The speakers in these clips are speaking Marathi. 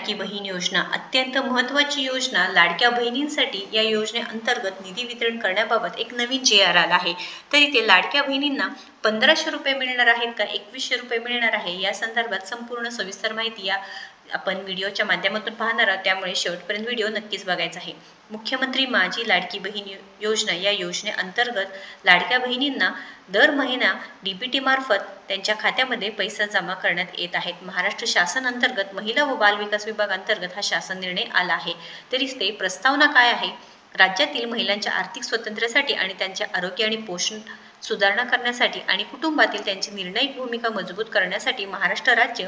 लाडकी बहीण योजना अत्यंत महत्त्वाची योजना लाडक्या बहिणींसाठी या योजनेअंतर्गत निधी वितरण करण्याबाबत एक नवीन JR आला आहे। तरी ते लाडक्या बहिणींना 1500 रुपये मिळणार आहेत का 2100 रुपये मिळणार आहे या संदर्भात संपूर्ण सविस्तर माहिती आपण व्हिडिओच्या माध्यमातून पाहणार आहोत, त्यामुळे शेवटपर्यंत व्हिडिओ नक्कीच बघायचा आहे। मुख्यमंत्री माझी लाडकी बहीण योजना या योजनेअंतर्गत लाडक्या बहिणींना दर महिना DBT मार्फत त्यांच्या खात्यामध्ये पैसा जमा करण्यात येत आहेत। महाराष्ट्र शासन अंतर्गत महिला व बाल विकास विभागांतर्गत हा शासन निर्णय आला आहे। तरीच ते प्रस्तावना काय आहे? राज्यातील महिलांच्या आर्थिक स्वातंत्र्यासाठी आणि त्यांच्या आरोग्य आणि पोषण सुधारणा करण्यासाठी आणि कुटुंबातील त्यांची निर्णायक भूमिका मजबूत करण्यासाठी महाराष्ट्र राज्य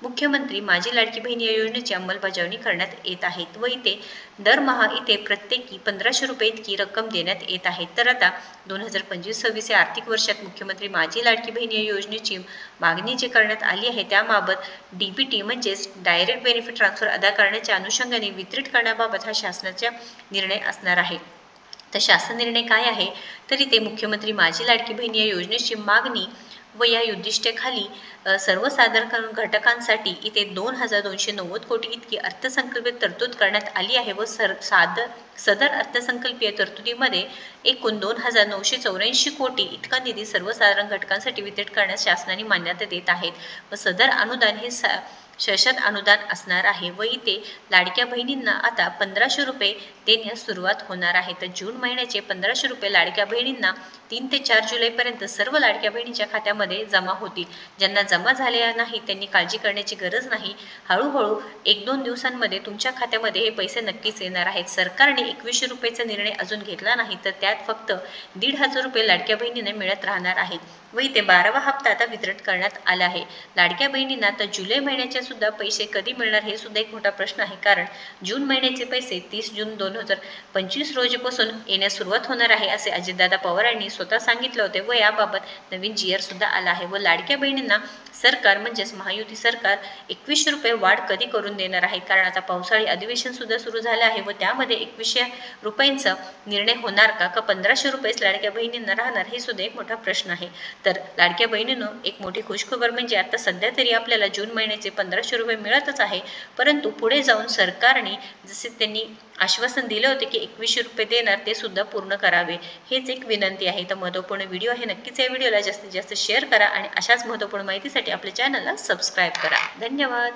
मुख्यमंत्री माझी लाडकी बहीण या योजनेची अंमलबजावणी करण्यात येत आहे व इथे दरमहा इथे प्रत्येकी 1500 रुपये इतकी रक्कम देण्यात येत आहे। तर आता 2025-26 या आर्थिक वर्षात मुख्यमंत्री माझी लाडकी बहीण या योजनेची मागणी जी करण्यात आली आहे त्याबाबत DBT म्हणजेच डायरेक्ट बेनिफिट ट्रान्सफर अदा करण्याच्या अनुषंगाने वितरित करण्याबाबत हा शासनाचा निर्णय असणार आहे। तर शासन निर्णय काय आहे? तरी ते मुख्यमंत्री माझी लाडकी बहीण या योजनेची मागणी व या उद्दिष्टाखाली सर्वसाधारण घटकांसाठी इथे 2290 कोटी इतकी अर्थसंकल्पित तरतूद करण्यात आली आहे व सदर अर्थसंकल्पीय तरतुदीमध्ये एकूण 2984 कोटी इतका निधी सर्वसाधारण घटकांसाठी वितरित करण्यास शासनाने मान्यता देत आहेत व सदर अनुदान हे शाश्वत अनुदान असणार आहे व इथे लाडक्या बहिणींना आता 1500 रुपये देण्यास सुरुवात होणार आहे। तर जून महिन्याचे 1500 रुपये लाडक्या बहिणींना 3 ते 4 जुलैपर्यंत सर्व लाडक्या बहिणींच्या खात्यामध्ये जमा होतील। ज्यांना जमा झाले नाही त्यांनी काळजी करण्याची गरज नाही, हळूहळू 1-2 दिवसांमध्ये तुमच्या खात्यामध्ये हे पैसे नक्कीच येणार आहेत। सरकारने 2100 रुपयेचा निर्णय अजून घेतला नाही तर त्यात फक्त 1500 रुपये लाडक्या बहिणींना मिळत राहणार आहेत व इथे 12वा हप्ता आता वितरित करण्यात आला आहे। लाडक्या बहिणींना तर जुलै महिन्याचे सुद्धा पैसे कधी मिळणार हे सुद्धा एक मोठा प्रश्न आहे, कारण जून महिन्याचे पैसे 30 जून 2025 रोजीपासून येण्यास सुरुवात होणार आहे असे अजितदादा पवार यांनी स्वतः सांगितले होते व याबाबत नवीन JR सुद्धा आला आहे व लाडक्या बहिणींना सरकार म्हणजेच महायुती सरकार 2100 रुपये वाढ कधी करून देणार आहे, कारण आता पावसाळी अधिवेशन सुद्धा सुरू झाले आहे व त्यामध्ये 2100 रुपयांचा निर्णय होणार का 1500 रुपयेच लाडक्या बहिणींना राहणार हे सुद्धा एक मोठा प्रश्न आहे। तर लाडक्या बहिणींनो एक मोठी खुशखबर म्हणजे आता सध्या तरी आपल्याला जून महिन्याचे 1500 रुपये मिळतच आहे, परंतु पुढे जाऊन सरकारने जसे त्यांनी आश्वासन दिले होते की 2100 रुपये देणार ते सुद्धा पूर्ण करावे हेच एक विनंती आहे। तर महत्त्वपूर्ण व्हिडिओ आहे, नक्कीच या व्हिडिओला जास्तीत जास्त शेअर करा आणि अशाच महत्त्वपूर्ण माहितीसाठी आपल्या चॅनलला सबस्क्राईब करा। धन्यवाद।